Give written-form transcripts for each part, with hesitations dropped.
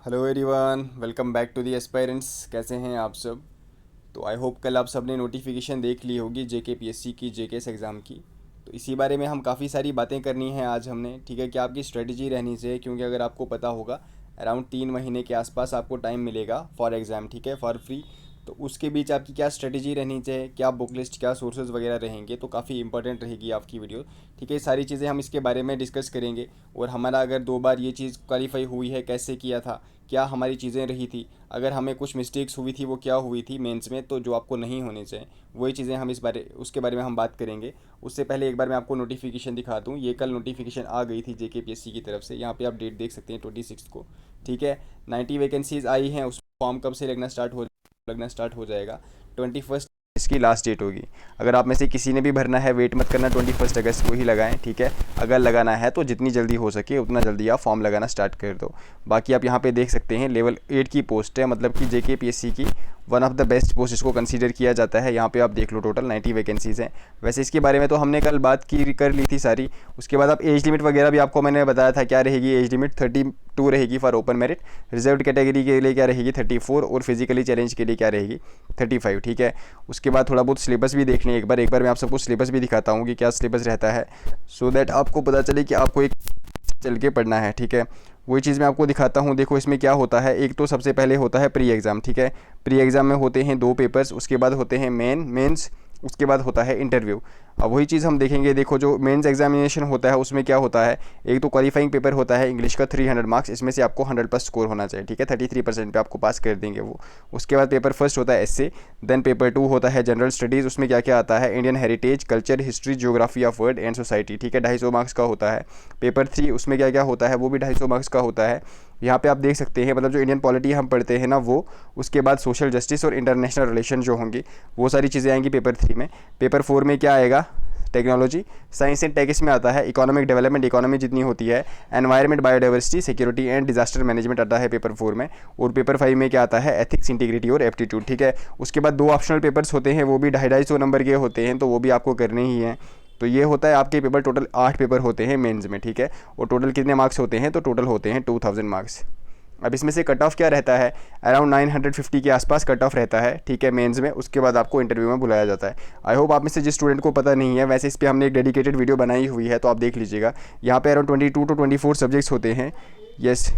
Hello everyone, welcome back to the aspirants. कैसे हैं आप सब? तो आई होप कल आप सब ने नोटिफिकेशन देख ली होगी जेके पीएससी की, जेकेएस एग्ज़ाम की। तो इसी बारे में हम काफ़ी सारी बातें करनी है आज हमने, ठीक है। कि आपकी स्ट्रेटजी रहनी चाहिए, क्योंकि अगर आपको पता होगा अराउंड 3 महीने के आसपास आपको टाइम मिलेगा फॉर एग्ज़ाम, ठीक है, फॉर फ्री। तो उसके बीच आपकी क्या स्ट्रेटजी रहनी चाहिए, क्या बुक लिस्ट, क्या सोर्सेज वगैरह रहेंगे, तो काफ़ी इंपॉर्टेंट रहेगी आपकी वीडियो, ठीक है। ये सारी चीज़ें हम इसके बारे में डिस्कस करेंगे। और हमारा अगर 2 बार ये चीज़ क्वालिफाई हुई है, कैसे किया था, क्या हमारी चीज़ें रही थी, अगर हमें कुछ मिस्टेक्स हुई थी वो क्या हुई थी मेंस में, तो जो आपको नहीं होनी चाहिए वही चीज़ें हम इस बारे उसके बारे में हम बात करेंगे। उससे पहले एक बार मैं आपको नोटिफिकेशन दिखा दूँ। ये कल नोटिफिकेशन आ गई थी जेके पीएससी की तरफ से, यहाँ पे आप डेट देख सकते हैं 26 को, ठीक है। 90 वैकेंसीज आई हैं। उस फॉर्म कब से लगना स्टार्ट हो जाएगा? 21 इसकी लास्ट डेट होगी। अगर आप में से किसी ने भी भरना है, वेट मत करना, 21 अगस्त को ही लगाएं, ठीक है। अगर लगाना है तो जितनी जल्दी हो सके उतना जल्दी आप फॉर्म लगाना स्टार्ट कर दो। बाकी आप यहाँ पे देख सकते हैं लेवल 8 की पोस्ट है, मतलब कि जेके पीएससी की one of the best post इसको कंसीडर किया जाता है। यहाँ पे आप देख लो टोटल 90 वैकेंसीज़ हैं। वैसे इसके बारे में तो हमने कल बात की कर ली थी सारी। उसके बाद आप एज लिमिट वगैरह भी आपको मैंने बताया था क्या रहेगी। एज लिमिट 32 रहेगी for open merit, reserved category के लिए क्या रहेगी 34, और फिजिकली चैलेंज के लिए क्या रहेगी 35, ठीक है। उसके बाद थोड़ा बहुत सिलेबस भी देख लें एक बार मैं आप सबको सिलेबस भी दिखाता हूँ कि क्या सिलेबस रहता है, सो दैट आपको पता चले कि आपको एक चल के पढ़ना है, ठीक है। वही चीज़ मैं आपको दिखाता हूँ। देखो इसमें क्या होता है, एक तो सबसे पहले होता है प्री एग्ज़ाम, ठीक है। प्री एग्ज़ाम में होते हैं 2 पेपर्स, उसके बाद होते हैं मेंस, उसके बाद होता है इंटरव्यू। अब वही चीज़ हम देखेंगे। देखो जो मेंस एग्जामिनेशन होता है उसमें क्या होता है, एक तो क्वालिफाइंग पेपर होता है इंग्लिश का 300 मार्क्स, इसमें से आपको 100+ स्कोर होना चाहिए, ठीक है। 33% पे आपको पास कर देंगे वो। उसके बाद पेपर फर्स्ट होता है एसए, देन पेपर 2 होता है जनरल स्टडीज़। उसमें क्या क्या आता है, Indian heritage, culture, history, geography of world and society, ठीक है, 250 मार्क्स का होता है। पेपर 3 उसमें क्या क्या होता है, वो भी 250 मार्क्स का होता है। यहाँ पे आप देख सकते हैं, मतलब जो इंडियन पॉलिटी हम पढ़ते हैं ना वो, उसके बाद सोशल जस्टिस और इंटरनेशनल रिलेशन जो होंगी वो सारी चीज़ें आएंगी पेपर 3 में। पेपर 4 में क्या आएगा, टेक्नोलॉजी, साइंस एंड टेक इसमें आता है, इकोनॉमिक डेवलपमेंट, इकोनॉमी जितनी होती है, environment, biodiversity, security and disaster management आता है पेपर 4 में। और पेपर 5 में क्या आता है, एथिक्स, इंटीग्रिटी और एप्टीट्यूड, ठीक है। उसके बाद 2 ऑप्शनल पेपर्स होते हैं, वो भी 250-250 नंबर के होते हैं, तो वो भी आपको करने ही हैं। तो ये होता है आपके पेपर, टोटल 8 पेपर होते हैं मेंस में, ठीक है। और टोटल कितने मार्क्स होते हैं, तो टोटल होते हैं 2000 मार्क्स। अब इसमें से कट ऑफ क्या रहता है, अराउंड 950 के आसपास कट ऑफ रहता है, ठीक है, मेंस में। उसके बाद आपको इंटरव्यू में बुलाया जाता है। आई होप आप में से जिस स्टूडेंट को पता नहीं है, वैसे इस पर हमने एक डेडिकेटेड वीडियो बनाई हुई है, तो आप देख लीजिएगा। यहाँ पे अराउंड 22 to 24 सब्जेक्ट्स होते हैं, यस।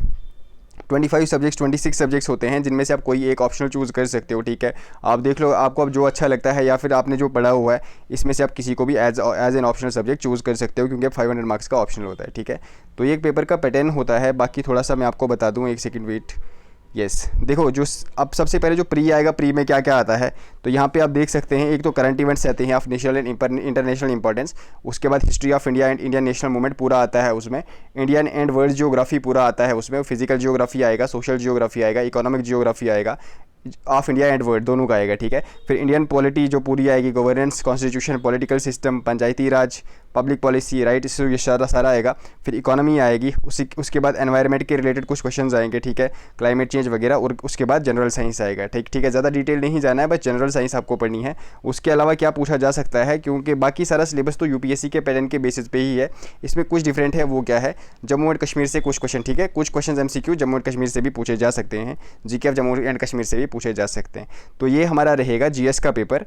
26 सब्जेक्ट्स होते हैं, जिनमें से आप कोई एक ऑप्शनल चूज़ कर सकते हो, ठीक है। आप देख लो आपको अब जो अच्छा लगता है, या फिर आपने जो पढ़ा हुआ है इसमें से आप किसी को भी as an optional subject choose कर सकते हो, क्योंकि 500 मार्क्स का ऑप्शनल होता है, ठीक है। तो ये एक पेपर का पैटर्न होता है। बाकी थोड़ा सा मैं आपको बता दूँ, एक सेकेंड वेट। यस, देखो जो अब सबसे पहले जो प्री आएगा, प्री में क्या क्या आता है, तो यहाँ पे आप देख सकते हैं, एक तो करंट इवेंट्स आते हैं of national and international importance. उसके बाद history of India and Indian national movement पूरा आता है उसमें। इंडियन एंड वर्ल्ड जियोग्राफी पूरा आता है उसमें। फिजिकल जियोग्राफी आएगा, सोशल जियोग्राफी आएगा, इकोनॉमिक जियोग्राफी आएगा, ऑफ इंडिया एंड वर्ल्ड दोनों का आएगा, ठीक है। फिर इंडियन पॉलिटी जो पूरी आएगी, गवर्नेंस, कॉन्स्टिट्यूशन, पॉलिटिकल सिस्टम, पंचायती राज, पब्लिक पॉलिसी, राइट, इससे ये सारा सारा आएगा। फिर इकोनॉमी आएगी, उसके बाद एनवायरनमेंट के रिलेटेड कुछ क्वेश्चन आएंगे, ठीक है, क्लाइमेट चेंज वगैरह। और उसके बाद जनरल साइंस आएगा, ठीक ठीक है। ज़्यादा डिटेल नहीं जाना है, बस जनरल साइंस आपको पढ़नी है। उसके अलावा क्या पूछा जा सकता है, क्योंकि बाकी सारा सिलेबस तो यूपीएससी के पैटर्न के बेसिस पे ही है। इसमें कुछ डिफरेंट है, वो क्या है, जम्मू एंड कश्मीर से कुछ क्वेश्चन, ठीक है। कुछ question MCQ Jammu and Kashmir से भी पूछे जा सकते हैं, GK of Jammu and Kashmir से भी पूछे जा सकते हैं। तो ये हमारा रहेगा जीएस का पेपर।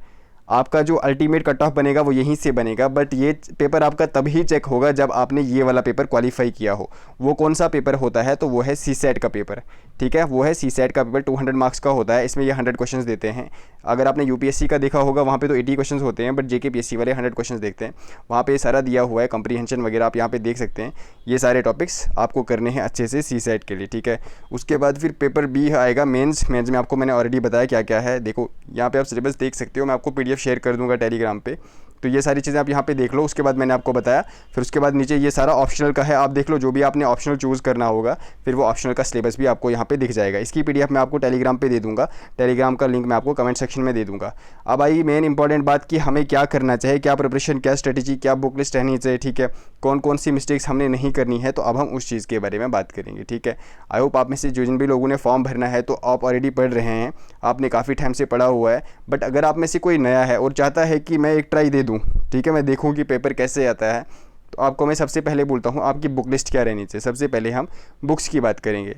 आपका जो अल्टीमेट कट ऑफ बनेगा वो यहीं से बनेगा, बट ये पेपर आपका तभी चेक होगा जब आपने ये वाला पेपर क्वालिफाई किया हो। वो कौन सा पेपर होता है, तो वो है सीसेट का पेपर, ठीक है। वो है सीसेट का पेपर, 200 मार्क्स का होता है। इसमें ये 100 क्वेश्चंस देते हैं। अगर आपने यूपीएससी का देखा होगा, वहाँ पे तो 80 क्वेश्चंस होते हैं, बट जेके पीएससी वाले 100 क्वेश्चंस देखते हैं। वहाँ पे सारा दिया हुआ है, कंप्रीहेंशन वगैरह आप यहाँ पे देख सकते हैं। ये सारे टॉपिक्स आपको करने हैं अच्छे से सीसेट के लिए, ठीक है। उसके बाद फिर पेपर बी आएगा, मेंस में आपको मैंने ऑलरेडी बताया क्या क्या है। देखो यहाँ पे आप सिलेबस देख सकते हो, मैं आपको पीडीएफ शेयर कर दूँगा टेलीग्राम पे। तो ये सारी चीज़ें आप यहाँ पे देख लो। उसके बाद मैंने आपको बताया, फिर उसके बाद नीचे ये सारा ऑप्शनल का है, आप देख लो जो भी आपने ऑप्शनल चूज़ करना होगा, फिर वो ऑप्शनल का सिलेबस भी आपको यहाँ पे दिख जाएगा। इसकी पीडीएफ मैं आपको टेलीग्राम पे दे दूँगा, टेलीग्राम का लिंक मैं आपको कमेंट सेक्शन में दे दूँगा। अब आई मेन इंपॉर्टेंट बात कि हमें क्या करना चाहिए, क्या प्रिपरेशन, क्या स्ट्रेटेजी, क्या बुक लिस्ट रहनी चाहिए, ठीक है, कौन कौन सी मिस्टेक्स हमने नहीं करनी है। तो अब हम उस चीज़ के बारे में बात करेंगे, ठीक है। आई होप आप में से जिन भी लोगों ने फॉर्म भरना है, तो आप ऑलरेडी पढ़ रहे हैं, आपने काफ़ी टाइम से पढ़ा हुआ है। बट अगर आप में से कोई नया है और चाहता है कि मैं एक ट्राई दे दूँ, ठीक है, मैं देखूं कि पेपर कैसे आता है, तो आपको मैं सबसे पहले बोलता हूं आपकी बुक लिस्ट क्या रहनी चाहिए। सबसे पहले हम बुक्स की बात करेंगे।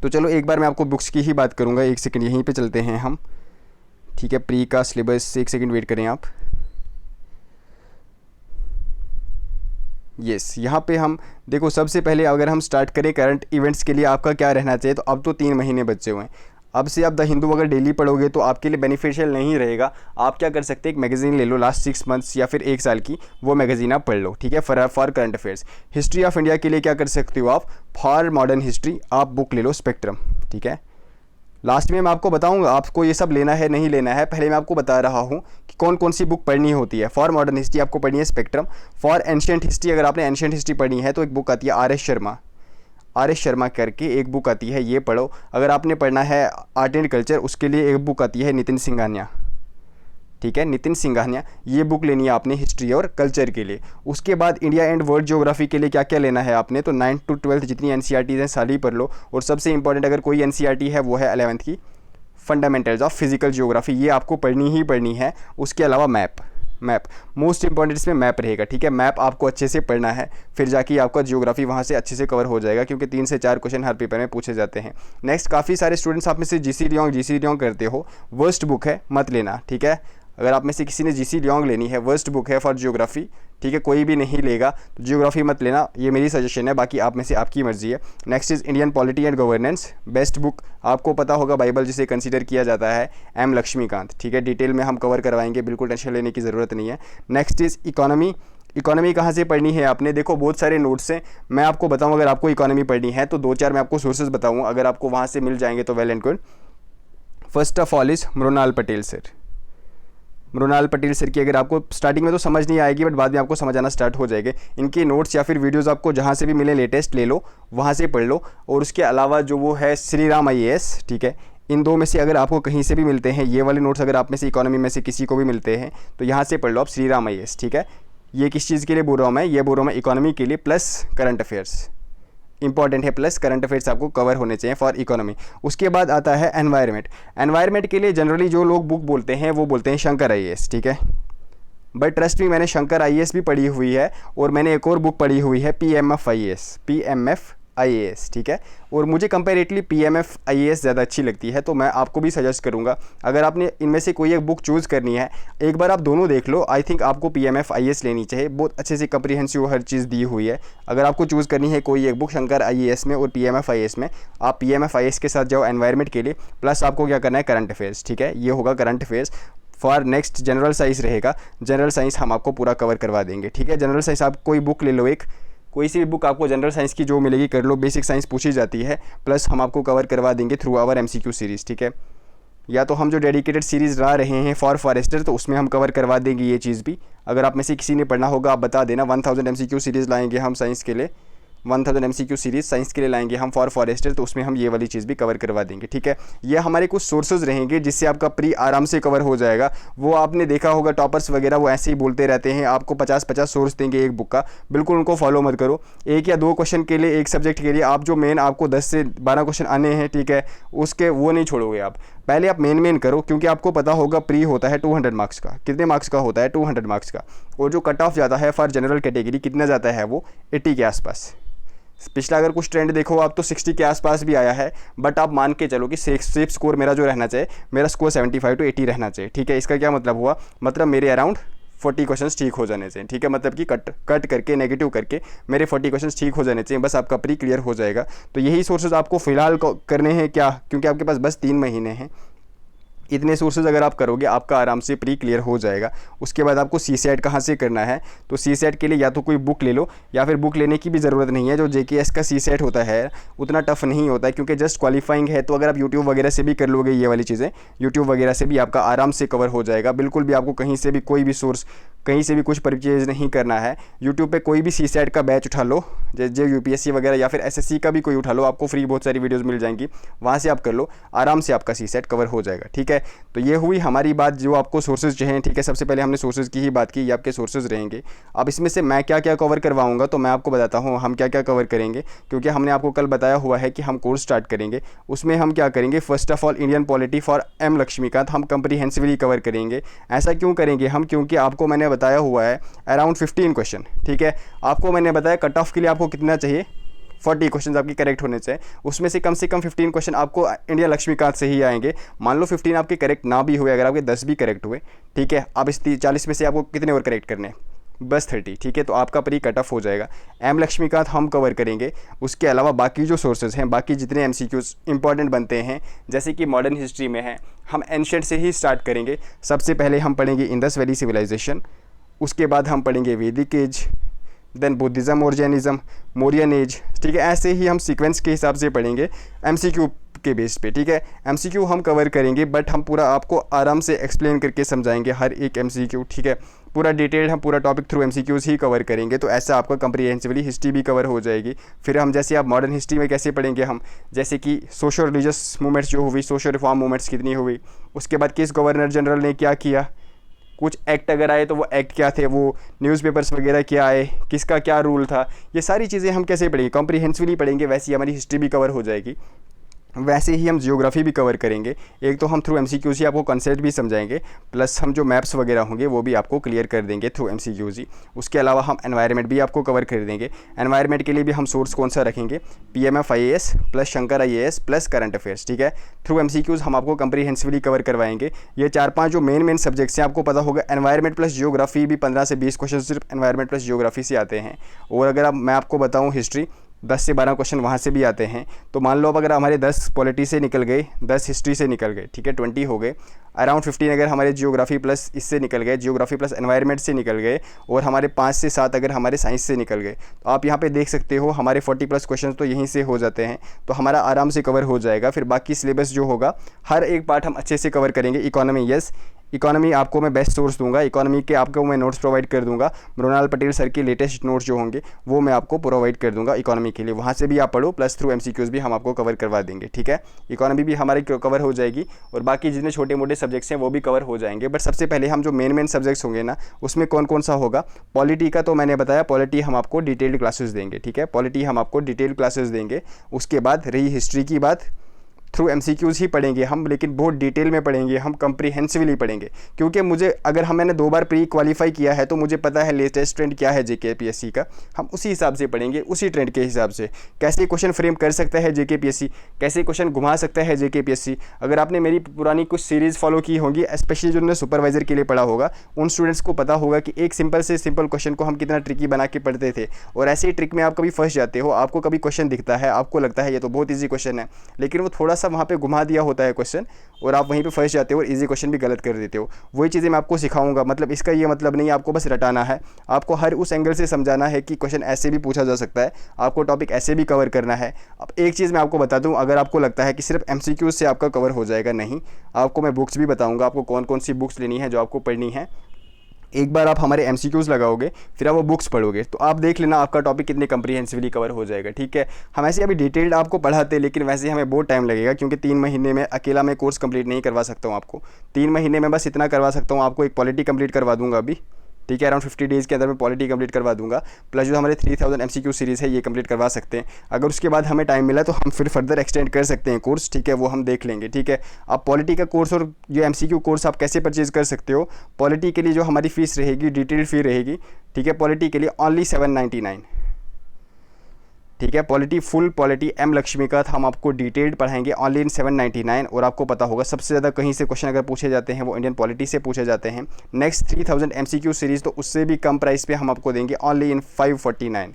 तो चलो एक बार मैं आपको बुक्स की ही बात करूँगा, एक सेकंड यहीं पे चलते हैं हम, ठीक है। प्री का सिलेबस, एक सेकंड वेट करें आप। यस, यहाँ पे हम देखो, सबसे पहले अगर हम स्टार्ट करें करंट इवेंट्स के लिए आपका क्या रहना चाहिए, तो अब तो 3 महीने बचे हुए हैं। अब से आप द हिंदू अगर डेली पढ़ोगे तो आपके लिए बेनिफिशियल नहीं रहेगा। आप क्या कर सकते हैं, एक मैगज़ीन ले लो लास्ट 6 मंथ्स या फिर 1 साल की, वो मैगज़ीन आप पढ़ लो, ठीक है, for current affairs. History of India के लिए क्या कर सकते हो आप, फॉर मॉडर्न हिस्ट्री आप बुक ले लो स्पेक्ट्रम, ठीक है। लास्ट में मैं आपको बताऊंगा आपको ये सब लेना है नहीं लेना है, पहले मैं आपको बता रहा हूँ कि कौन कौन सी बुक पढ़नी होती है। फॉर मॉडर्न हिस्ट्री आपको पढ़नी है स्पेक्ट्रम। फॉर एंशिएंट हिस्ट्री, अगर आपने एंशिएंट हिस्ट्री पढ़नी है तो एक बुक आती है आर एस शर्मा करके एक बुक आती है, ये पढ़ो। अगर आपने पढ़ना है आर्ट एंड कल्चर, उसके लिए एक बुक आती है नितिन सिंघानिया, ठीक है, नितिन सिंघानिया, ये बुक लेनी है आपने हिस्ट्री और कल्चर के लिए। उसके बाद इंडिया एंड वर्ल्ड ज्योग्राफी के लिए क्या क्या लेना है आपने, तो 9th to 12th जितनी एनसीईआरटीज़ हैं सारी पढ़ लो। और सबसे इंपॉर्टेंट अगर कोई एनसीईआरटी है वो है 11th की फंडामेंटल्स ऑफ फिजिकल ज्योग्राफी, ये आपको पढ़नी ही पढ़नी है। उसके अलावा मैप मोस्ट इंपॉर्टेंट इसमें मैप रहेगा, ठीक है। मैप आपको अच्छे से पढ़ना है, फिर जाके आपका जियोग्राफी वहाँ से अच्छे से कवर हो जाएगा, क्योंकि 3 से 4 क्वेश्चन हर पेपर में पूछे जाते हैं। नेक्स्ट, काफ़ी सारे स्टूडेंट्स आप में से जीसी लियोंग करते हो, वर्स्ट बुक है, मत लेना, ठीक है। अगर आप में से किसी ने जीसी लियोंग लेनी है, वर्स्ट बुक है फॉर जियोग्राफी, ठीक है, कोई भी नहीं लेगा तो जियोग्राफी मत लेना, ये मेरी सजेशन है, बाकी आप में से आपकी मर्जी है। Next is Indian polity and governance, best book आपको पता होगा, बाइबल जिसे कंसीडर किया जाता है, एम लक्ष्मीकांत, ठीक है। डिटेल में हम कवर करवाएंगे, बिल्कुल टेंशन लेने की ज़रूरत नहीं है। नेक्स्ट इज इकोनॉमी कहाँ से पढ़नी है आपने, देखो बहुत सारे नोट्स हैं, मैं आपको बताऊँ अगर आपको इकोनॉमी पढ़नी है तो 2-4 मैं आपको सोर्सेज बताऊँ, अगर आपको वहाँ से मिल जाएंगे तो well and good. First of all is Mrinal Patel sir की, अगर आपको स्टार्टिंग में तो समझ नहीं आएगी बट बाद में आपको समझ आना स्टार्ट हो जाएगा। इनके नोट्स या फिर वीडियोस आपको जहाँ से भी मिले लेटेस्ट ले लो, वहाँ से पढ़ लो। और उसके अलावा जो वो है श्री राम IAS, ठीक है, इन 2 में से अगर आपको कहीं से भी मिलते हैं ये वाले नोट्स, अगर आप में से इकोनॉमी में से किसी को भी मिलते हैं तो यहाँ से पढ़ लो आप श्री राम IAS, ठीक है। ये किस चीज़ के लिए बोल रहा हूँ मैं, ये बोल रहा हूँ मैं इकोनॉमी के लिए, प्लस करंट अफेयर्स इंपॉर्टेंट है, प्लस करंट अफेयर्स आपको कवर होने चाहिए फॉर इकोनॉमी। उसके बाद आता है एनवायरनमेंट के लिए जनरली जो लोग बुक बोलते हैं वो बोलते हैं शंकर IAS, ठीक है। बट ट्रस्ट मी, मैंने शंकर IAS भी पढ़ी हुई है और मैंने एक और बुक पढ़ी हुई है PMF IAS, ठीक है। और मुझे कंपेरेटिवली PMF IAS ज़्यादा अच्छी लगती है, तो मैं आपको भी सजेस्ट करूंगा अगर आपने इनमें से कोई एक बुक चूज़ करनी है, एक बार आप दोनों देख लो। आई थिंक आपको PMF IAS लेनी चाहिए, बहुत अच्छे से कंप्रीहेंसिव हर चीज़ दी हुई है। अगर आपको चूज़ करनी है कोई एक बुक शंकर IAS में और PMF IAS में, आप PMF IAS के साथ जाओ एनवायरनमेंट के लिए, प्लस आपको क्या करना है करंट अफेयर्स, ठीक है। ये होगा current affairs. For next general science रहेगा, जनरल साइंस हम आपको पूरा कवर करवा देंगे, ठीक है। जनरल साइंस आप कोई बुक ले लो, एक कोई सी भी बुक आपको जनरल साइंस की जो मिलेगी कर लो, बेसिक साइंस पूछी जाती है, प्लस हम आपको कवर करवा देंगे थ्रू आवर MCQ सीरीज़, ठीक है। या तो हम जो डेडिकेटेड सीरीज़ ला रहे हैं फॉर फॉरेस्टर, तो उसमें हम कवर करवा देंगे ये चीज़ भी। अगर आप में से किसी ने पढ़ना होगा आप बता देना, 1000 MCQ सीरीज़ लाएंगे हम साइंस के लिए, 1000 MCQ सीरीज़ साइंस के लिए लाएंगे हम फॉर फॉरेस्टर, तो उसमें हम ये वाली चीज़ भी कवर करवा देंगे, ठीक है। ये हमारे कुछ सोर्सेज रहेंगे जिससे आपका प्री आराम से कवर हो जाएगा। वो आपने देखा होगा टॉपर्स वगैरह वो ऐसे ही बोलते रहते हैं, आपको 50-50 सोर्स देंगे एक बुक का, बिल्कुल उनको फॉलो मत करो। 1 या 2 क्वेश्चन के लिए, एक सब्जेक्ट के लिए आप जो मेन आपको 10 से 12 क्वेश्चन आने हैं, ठीक है, उसके वो नहीं छोड़ोगे आप, पहले आप मेन करो, क्योंकि आपको पता होगा प्री होता है 200 मार्क्स का। कितने मार्क्स का होता है, 200 मार्क्स का। और जो कट ऑफ जाता है फॉर जनरल कैटेगरी कितना जाता है, वो 80 के आसपास। पिछला अगर कुछ ट्रेंड देखो आप तो 60 के आसपास भी आया है, बट आप मान के चलो कि सेफ स्कोर मेरा जो रहना चाहिए, मेरा स्कोर 75 to 80 रहना चाहिए, ठीक है। इसका क्या मतलब हुआ, मतलब मेरे अराउंड 40 क्वेश्चंस ठीक हो जाने चाहिए, ठीक है। मतलब कि कट करके नेगेटिव करके मेरे 40 क्वेश्चंस ठीक हो जाने चाहिए, बस आपका प्री क्लियर हो जाएगा। तो यही सोर्सेज आपको फिलहाल करने हैं क्या, क्योंकि आपके पास बस 3 महीने हैं। इतने सोर्सेज अगर आप करोगे आपका आराम से प्री क्लियर हो जाएगा। उसके बाद आपको CSAT कहाँ से करना है, तो CSAT के लिए या तो कोई बुक ले लो, या फिर बुक लेने की भी ज़रूरत नहीं है। जो JKS का CSAT होता है उतना टफ नहीं होता है, क्योंकि जस्ट क्वालिफाइंग है। तो अगर आप यूट्यूब वगैरह से भी कर लोगे ये वाली चीज़ें, यूट्यूब वगैरह से भी आपका आराम से कवर हो जाएगा। बिल्कुल भी आपको कहीं से भी कोई भी सोर्स, कहीं से भी कुछ परचेज नहीं करना है। यूट्यूब पे कोई भी CSAT का बैच उठा लो, जो UPSC वगैरह या फिर SSC का भी कोई उठा लो, आपको फ्री बहुत सारी वीडियोस मिल जाएंगी, वहाँ से आप कर लो, आराम से आपका CSAT कवर हो जाएगा, ठीक है। तो ये हुई हमारी बात जो आपको सोर्सेज चाहिए, ठीक है। सबसे पहले हमने सोर्सेज की ही बात की, ये आपके सोर्सेज रहेंगे। अब इसमें से मैं क्या क्या कवर करवाऊँगा तो मैं आपको बताता हूँ हम क्या क्या कवर करेंगे, क्योंकि हमने आपको कल बताया हुआ है कि हम कोर्स स्टार्ट करेंगे। उसमें हम क्या करेंगे, first of all Indian polity for M Laxmikanth हम कंप्रीहेंसिवली कवर करेंगे। ऐसा क्यों करेंगे हम, क्योंकि आपको मैंने बताया हुआ है अराउंड 15 क्वेश्चन, ठीक है। आपको मैंने बताया कट ऑफ के लिए आपको कितना चाहिए, 40 क्वेश्चन आपके करेक्ट होने चाहिए। उसमें से कम 15 क्वेश्चन आपको इंडिया लक्ष्मीकांत से ही आएंगे। मान लो 15 आपके करेक्ट ना भी हुए, अगर आपके 10 भी करेक्ट हुए, ठीक है, अब इस 40 में से आपको कितने और करेक्ट करने हैं? बस 30, ठीक है। तो आपका प्री कट ऑफ हो जाएगा। एम लक्ष्मीकांत हम कवर करेंगे। उसके अलावा बाकी जो सोर्सेज हैं, बाकी जितने एमसीक्यूज इंपॉर्टेंट बनते हैं, जैसे कि मॉडर्न हिस्ट्री में है, हम एंशिएंट से ही स्टार्ट करेंगे। सबसे पहले हम पढ़ेंगे इंडस वैली सिविलाइजेशन, उसके बाद हम पढ़ेंगे वैदिक एज, देन बुद्धिज़्म और जैनिज़्म, मौर्यन एज, ठीक है। ऐसे ही हम सीक्वेंस के हिसाब से पढ़ेंगे एमसीक्यू के बेस पे, ठीक है। एमसीक्यू हम कवर करेंगे, बट हम पूरा आपको आराम से एक्सप्लेन करके समझाएंगे हर एक एमसीक्यू, ठीक है। पूरा डिटेल्ड हम पूरा टॉपिक थ्रू एमसीक्यूज ही कवर करेंगे। तो ऐसा आपका कंप्रीहेंसिवली हिस्ट्री भी कवर हो जाएगी। फिर हम जैसे आप मॉडर्न हिस्ट्री में कैसे पढ़ेंगे हम, जैसे कि सोशल रिलीजियस मूवमेंट्स जो हुई, सोशल रिफॉर्म मूवमेंट्स कितनी हुई, उसके बाद किस गवर्नर जनरल ने क्या किया, कुछ एक्ट अगर आए तो वो एक्ट क्या थे, वो न्यूज़पेपर्स वगैरह क्या आए, किसका क्या रूल था, ये सारी चीज़ें हम कैसे पढ़ेंगे, कॉम्प्रीहेंसिवली पढ़ेंगे। वैसे ही हमारी हिस्ट्री भी कवर हो जाएगी। वैसे ही हम जियोग्राफी भी कवर करेंगे। एक तो हम थ्रू एमसीक्यूज ही आपको कॉन्सेप्ट भी समझाएंगे, प्लस हम जो मैप्स वगैरह होंगे वो भी आपको क्लियर कर देंगे थ्रू एमसीक्यूज ही। उसके अलावा हम एनवायरनमेंट भी आपको कवर कर देंगे। एनवायरनमेंट के लिए भी हम सोर्स कौन सा रखेंगे, PMF IAS plus Shankar IAS plus current affairs, ठीक है। थ्रू एमसीक्यूज हम आपको कंप्रीहेंसिवली कवर करवाएंगे। ये 4-5 जो मेन सब्जेक्ट्स हैं, आपको पता होगा एनवायरनमेंट प्लस जियोग्राफी भी 15 से 20 क्वेश्चन सिर्फ एनवायरनमेंट प्लस जियोग्राफी से आते हैं। और अगर मैं आपको बताऊँ हिस्ट्री, 10 से 12 क्वेश्चन वहाँ से भी आते हैं। तो मान लो अब अगर हमारे 10 पॉलिटी से निकल गए, 10 हिस्ट्री से निकल गए, ठीक है, 20 हो गए। अराउंड 15 अगर हमारे जियोग्राफी प्लस इससे निकल गए, जियोग्राफी प्लस एनवायरनमेंट से निकल गए, और हमारे 5 से 7 अगर हमारे साइंस से निकल गए, तो आप यहाँ पे देख सकते हो हमारे 40+ क्वेश्चन तो यहीं से हो जाते हैं। तो हमारा आराम से कवर हो जाएगा। फिर बाकी सिलेबस जो होगा, हर एक पार्ट हम अच्छे से कवर करेंगे। इकोनॉमी, यस, इकोनॉमी आपको मैं बेस्ट सोर्स दूंगा। इकोनॉमी के आपको मैं नोट्स प्रोवाइड कर दूंगा। मृणाल पटेल सर के लेटेस्ट नोट्स जो होंगे वो मैं आपको प्रोवाइड कर दूंगा इकोनॉमी के लिए। वहाँ से भी आप पढ़ो, प्लस थ्रू एमसीक्यूज भी हम आपको कवर करवा देंगे, ठीक है। इकोनॉमी भी हमारी कवर हो जाएगी, और बाकी जितने छोटे मोटे सब्जेक्ट्स हैं वो भी कवर हो जाएंगे। बट सबसे पहले हम जो मेन सब्जेक्ट्स होंगे ना, उसमें कौन कौन सा होगा, पॉलिटी का तो मैंने बताया, पॉलिटी हम आपको डिटेल्ड क्लासेस देंगे, ठीक है। पॉलिटी हम आपको डिटेल्ड क्लासेस देंगे। उसके बाद रही हिस्ट्री की बात, थ्रू एमसीक्यूज ही पढ़ेंगे हम, लेकिन बहुत डिटेल में पढ़ेंगे हम, कंप्रीहेंसिवली पढ़ेंगे। क्योंकि मुझे अगर मैंने 2 बार प्री क्वालिफाई किया है तो मुझे पता है लेटेस्ट ट्रेंड क्या है जेकेपीएससी का। हम उसी हिसाब से पढ़ेंगे, उसी ट्रेंड के हिसाब से। कैसे क्वेश्चन फ्रेम कर सकता है जेकेपीएससी, कैसे क्वेश्चन घुमा सकता है जेकेपीएससी। अगर आपने मेरी पुरानी कुछ सीरीज़ फॉलो की होंगी, स्पेशली जिन्होंने सुपरवाइजर के लिए पढ़ा होगा, उन स्टूडेंट्स को पता होगा कि एक सिंपल से सिंपल क्वेश्चन को हम कितना ट्रिकी बना के पढ़ते थे। और ऐसे ही ट्रिक में आप कभी फंस जाते हो, आपको कभी क्वेश्चन दिखता है, आपको लगता है ये तो बहुत ईजी क्वेश्चन है, लेकिन वो थोड़ा सा वहाँ पर घुमा दिया होता है क्वेश्चन, और आप वहीं पे फंस जाते हो और इजी क्वेश्चन भी गलत कर देते हो। वही चीज़ें मैं आपको सिखाऊंगा। मतलब इसका ये मतलब नहीं आपको बस रटाना है, आपको हर उस एंगल से समझाना है कि क्वेश्चन ऐसे भी पूछा जा सकता है, आपको टॉपिक ऐसे भी कवर करना है। अब एक चीज़ मैं आपको बता दूं, अगर आपको लगता है कि सिर्फ एमसीक्यूज से आपका कवर हो जाएगा, नहीं, आपको मैं बुक्स भी बताऊँगा, आपको कौन कौन सी बुक्स लेनी है जो आपको पढ़नी है। एक बार आप हमारे एमसीक्यूज लगाओगे, फिर आप वो बुक्स पढ़ोगे, तो आप देख लेना आपका टॉपिक कितने कंप्रीहेंसिवली कवर हो जाएगा, ठीक है। हम ऐसे अभी डिटेल्ड आपको पढ़ाते हैं, लेकिन वैसे हमें बहुत टाइम लगेगा, क्योंकि 3 महीने में अकेला मैं कोर्स कंप्लीट नहीं करवा सकता हूँ आपको। 3 महीने में बस इतना करवा सकता हूँ आपको, एक पॉलिटी कंप्लीट करवा दूंगा अभी, ठीक है। अराउंड 50 डेज़ के अंदर मैं पॉलिटी कंप्लीट करवा दूंगा, प्लस जो हमारे 3000 एमसीक्यू सीरीज़ है ये कंप्लीट करवा सकते हैं। अगर उसके बाद हमें टाइम मिला तो हम फिर फर्दर एक्सटेंड कर सकते हैं कोर्स, ठीक है, वो हम देख लेंगे, ठीक है। आप पॉलिटी का कोर्स और जो एमसीक्यू कोर्स आप कैसे परचेज़ कर सकते हो, पॉलिटी के लिए जो हमारी फ़ीस रहेगी, डिटेल फ़ी रहेगी, ठीक है, पॉलिटी के लिए ओनली 799, ठीक है। Polity, full polity M Laxmikanth हम आपको डिटेल्ड पढ़ाएंगे ओनली इन 799। और आपको पता होगा सबसे ज़्यादा कहीं से क्वेश्चन अगर पूछे जाते हैं वो इंडियन पॉलिटी से पूछे जाते हैं। नेक्स्ट 3000 एमसीक्यू सीरीज़ तो उससे भी कम प्राइस पे हम आपको देंगे ओनली इन 549,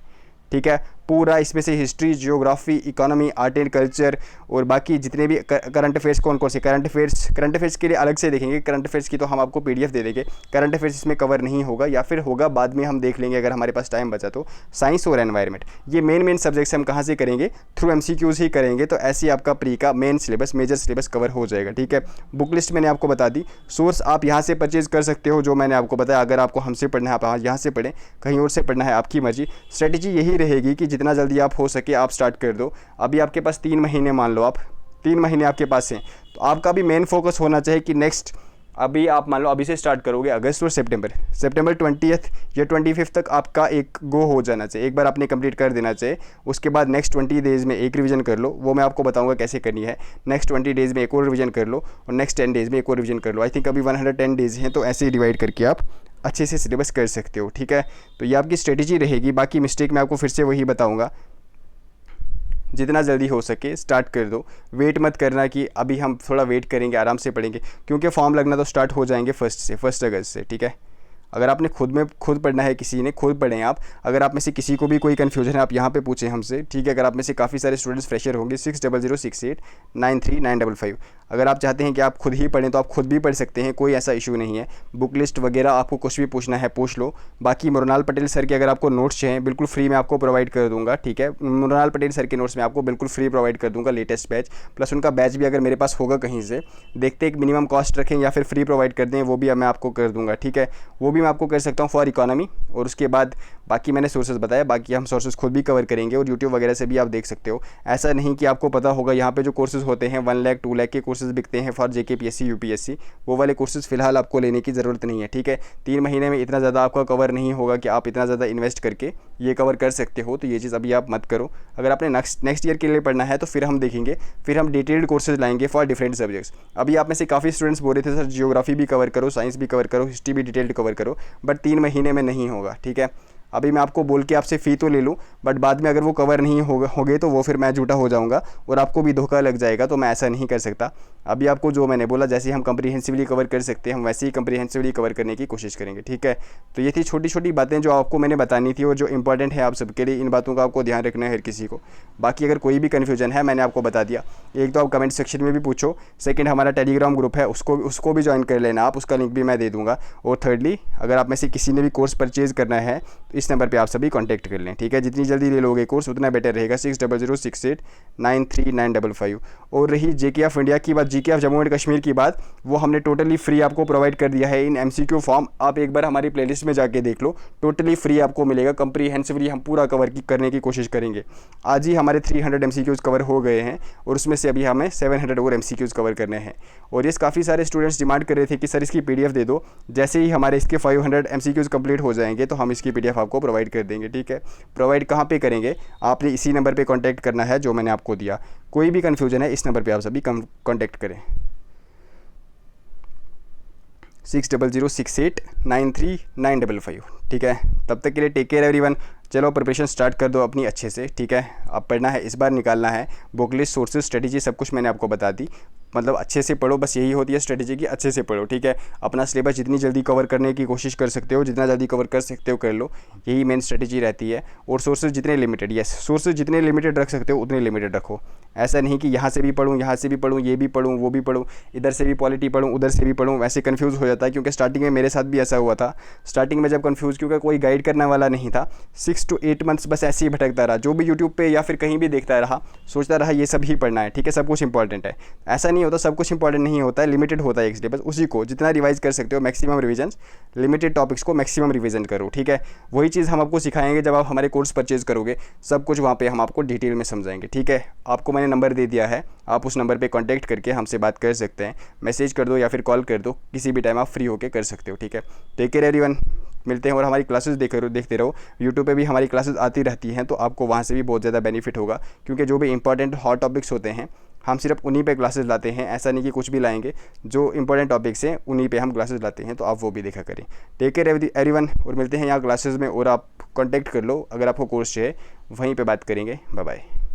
ठीक है। पूरा इसमें से history, geography, economy, art and culture और बाकी जितने भी करंट अफेयर्स, कौन कौन से करंट अफेयर्स के लिए अलग से देखेंगे। करंट अफेयर्स की तो हम आपको पीडीएफ दे देंगे, करंट अफेयर्स इसमें कवर नहीं होगा, या फिर होगा बाद में हम देख लेंगे अगर हमारे पास टाइम बचा तो। साइंस और एनवायरनमेंट, ये मेन सब्जेक्ट्स हम कहाँ से करेंगे, थ्रू एमसीक्यूज ही करेंगे। तो ऐसे आपका प्री का main syllabus, major syllabus cover हो जाएगा, ठीक है। बुक लिस्ट मैंने आपको बता दी, सोर्स आप यहाँ से परचेज कर सकते हो, जो मैंने आपको बताया। अगर आपको हमसे पढ़ना है आप यहाँ से पढ़ें, कहीं और से पढ़ना है आपकी मर्जी। स्ट्रेटेजी यही रहेगी कि जितना जल्दी आप हो सके आप स्टार्ट कर दो। अभी आपके पास 3 महीने, मान लो आप 3 महीने आपके पास हैं, तो आपका भी मेन फोकस होना चाहिए कि नेक्स्ट, अभी आप मान लो अभी से स्टार्ट करोगे अगस्त और सितंबर 20th या 25 तक आपका एक गो हो जाना चाहिए, एक बार आपने कंप्लीट कर देना चाहिए। उसके बाद नेक्स्ट 20 डेज़ में एक रिवीजन कर लो, वो मैं आपको बताऊंगा कैसे करनी है। नेक्स्ट 20 डेज़ में एक और रिवीजन कर लो, और नेक्स्ट 10 डेज़ में एक और रिवीजन कर लो। आई थिंक अभी 110 डेज़ हैं, तो ऐसे ही डिवाइड करके आप अच्छे से सिलेबस कर सकते हो, ठीक है। तो ये आपकी स्ट्रेटेजी रहेगी। बाकी मिस्टेक मैं आपको फिर से वही बताऊँगा, जितना जल्दी हो सके स्टार्ट कर दो। वेट मत करना कि अभी हम थोड़ा वेट करेंगे, आराम से पढ़ेंगे, क्योंकि फॉर्म लगना तो स्टार्ट हो जाएंगे 1 अगस्त से, ठीक है। अगर आपने खुद पढ़ना है, किसी ने खुद पढ़ें आप। अगर आप में से किसी को भी कोई कन्फ्यूजन है आप यहाँ पे पूछें हमसे, ठीक है। अगर आप में से काफ़ी सारे स्टूडेंट्स फ्रेशर होंगे, 6006893955। अगर आप चाहते हैं कि आप खुद ही पढ़ें तो आप खुद भी पढ़ सकते हैं, कोई ऐसा इशू नहीं है। बुक लिस्ट वगैरह आपको कुछ भी पूछना है पूछ लो। बाकी मृणाल पटेल सर के अगर आपको नोट्स चाहिए बिल्कुल फ्री में आपको प्रोवाइड कर दूंगा, ठीक है। मृणाल पटेल सर के नोट्स में आपको बिल्कुल फ्री प्रोवाइड कर दूंगा, लेटेस्ट बैच प्लस उनका बैच भी अगर मेरे पास होगा कहीं से, देखते एक मिनिमम कॉस्ट रखें या फिर फ्री प्रोवाइड कर दें, वो भी मैं आपको कर दूंगा, ठीक है। वो भी मैं आपको कर सकता हूँ फॉर इकोनॉमी। और उसके बाद बाकी मैंने सोर्सेज बताया, बाकी हम सोर्सेज खुद भी कवर करेंगे और यूट्यूब वगैरह से भी आप देख सकते हो। ऐसा नहीं कि आपको पता होगा यहाँ पे जो कोर्सेज होते हैं 1 लाख 2 लाख के कोर्सेज बिकते हैं फॉर JKPSC UPSC, वो वाले कोर्सेज फिलहाल आपको लेने की ज़रूरत नहीं है, ठीक है। 3 महीने में इतना ज़्यादा आपका कवर नहीं होगा कि आप इतना ज़्यादा इन्वेस्ट करके ये कवर कर सकते हो, तो ये चीज़ अभी आप मत करो। अगर आपने नेक्स्ट ईयर के लिए पढ़ना है तो फिर हम देखेंगे, फिर हम डिटेल्ड कोर्सेज लाएंगे फॉर डिफरेंट सब्जेक्ट्स। अभी आप में से काफ़ी स्टूडेंट्स बोल रहे थे सर जियोग्राफी भी कवर करो, साइंस भी कवर करो, हिस्ट्री भी डिटेल्ड कवर करो, बट 3 महीने में नहीं होगा, ठीक है। अभी मैं आपको बोल के आपसे फ़ी तो ले लूँ, बट बाद में अगर वो कवर नहीं होगे तो वो फिर मैं झूठा हो जाऊंगा और आपको भी धोखा लग जाएगा, तो मैं ऐसा नहीं कर सकता। अभी आपको जो मैंने बोला, जैसे हम कंप्रीहेंसिवली कवर कर सकते हैं हम वैसे ही कंप्रीहेंसिवली कवर करने की कोशिश करेंगे, ठीक है। तो ये थी छोटी छोटी बातें जो आपको मैंने बतानी थी और जो इंपॉर्टेंट है आप सबके लिए। इन बातों का आपको ध्यान रखना है हर किसी को। बाकी अगर कोई भी कन्फ्यूजन है मैंने आपको बता दिया। एक तो आप कमेंट सेक्शन में भी पूछो, सेकंड हमारा टेलीग्राम ग्रुप है उसको भी ज्वाइन कर लेना आप, उसका लिंक भी मैं दे दूँगा। और थर्डली अगर आप में से किसी ने भी कोर्स परचेज़ करना है तो इस नंबर पर आप सभी कॉन्टैक्ट कर लें, ठीक है। जितनी जल्दी ले लोगे कोर्स उतना बेटर रहेगा, 6006893955। और रही JK ऑफ इंडिया की बात, JK of Jammu and Kashmir की बात, वो हमने टोटली फ्री आपको प्रोवाइड कर दिया है इन MCQ फॉर्म। आप एक बार हमारी प्लेलिस्ट में जाके देख लो, टोटली फ्री आपको मिलेगा। कंप्रीहेंसिवली हम पूरा कवर करने की कोशिश करेंगे। आज ही हमारे 300 MCQs कवर हो गए हैं और उसमें से अभी हमें 700 और MCQs कवर करने हैं। और ये काफ़ी सारे स्टूडेंट्स डिमांड कर रहे थे कि सर इसकी PDF दे दो। जैसे ही हमारे इसके 500 MCQs कंप्लीट हो जाएंगे तो हम इसकी PDF आपको प्रोवाइड कर देंगे, ठीक है। प्रोवाइड कहाँ पे करेंगे, आपने इसी नंबर पे कांटेक्ट करना है जो मैंने आपको दिया। कोई भी कन्फ्यूजन है इस नंबर पे आप सभी कांटेक्ट करें, 6006893955, ठीक है। तब तक के लिए टेक केयर एवरीवन। चलो प्रिपरेशन स्टार्ट कर दो अपनी अच्छे से, ठीक है। अब पढ़ना है, इस बार निकालना है। बुक लिस्ट, सोर्सेज, स्ट्रेटेजी सब कुछ मैंने आपको बता दी। मतलब अच्छे से पढ़ो, बस यही होती है स्ट्रेटेजी की, अच्छे से पढ़ो, ठीक है। अपना सिलेबस जितनी जल्दी कवर करने की कोशिश कर सकते हो, जितना जल्दी कवर कर सकते हो कर लो, यही मेन स्ट्रेटेजी रहती है। और सोर्सेज जितने लिमिटेड, यस सोर्सेज जितने लिमिटेड रख सकते हो उतने लिमिटेड रखो। ऐसा नहीं कि यहाँ से भी पढ़ूँ, यहाँ से भी पढ़ूँ, ये भी पढ़ूँ, वो भी पढ़ूँ, इधर से भी पॉलिटी पढ़ूँ, उधर से भी पढ़ूँ, वैसे कन्फ्यूज़ हो जाता है। क्योंकि स्टार्टिंग में मेरे साथ भी ऐसा हुआ था। स्टार्टिंग में जब कन्फ्यूज़, क्योंकि कोई गाइड करने वाला नहीं था, 6 to 8 मंथ्स बस ऐसे ही भटकता रहा, जो भी यूट्यूब पे या फिर कहीं भी देखता रहा, सोचता रहा ये सब ही पढ़ना है, ठीक है, सब कुछ इंपॉर्टेंट है। ऐसा नहीं होता, सब कुछ इंपॉर्टेंट नहीं होता है, लिमिटेड होता है एक सिलेबस। उसी को जितना रिवाइज कर सकते हो मैक्सिमम रिवीजन, लिमिटेड टॉपिक्स को मैक्सिमम रिवीजन करो, ठीक है। वही चीज़ हम आपको सिखाएंगे जब आप हमारे कोर्स परचेज करोगे, सब कुछ वहाँ पे हम आपको डिटेल में समझाएंगे, ठीक है। आपको मैंने नंबर दे दिया है, आप उस नंबर पे कांटेक्ट करके हमसे बात कर सकते हैं। मैसेज कर दो या फिर कॉल कर दो, किसी भी टाइम आप फ्री होकर कर सकते हो, ठीक है। टेक केयर एवरीवन, मिलते हैं। और हमारी क्लासेस देखते रहो, यूट्यूब पे भी हमारी क्लासेस आती रहती हैं, तो आपको वहाँ से भी बहुत ज़्यादा बेनिफिट होगा। क्योंकि जो भी इंपॉर्टेंट हॉट टॉपिक्स होते हैं हम सिर्फ उन्हीं पे क्लासेस लाते हैं, ऐसा नहीं कि कुछ भी लाएंगे। जो इंपॉर्टेंट टॉपिक्स हैं उन्हीं पे हम क्लासेस लाते हैं, तो आप वो भी देखा करें। टेक केयर एवरीवन, और मिलते हैं यहाँ क्लासेस में। और आप कॉन्टैक्ट कर लो अगर आपको कोर्स चाहिए, वहीं पर बात करेंगे। Bye bye.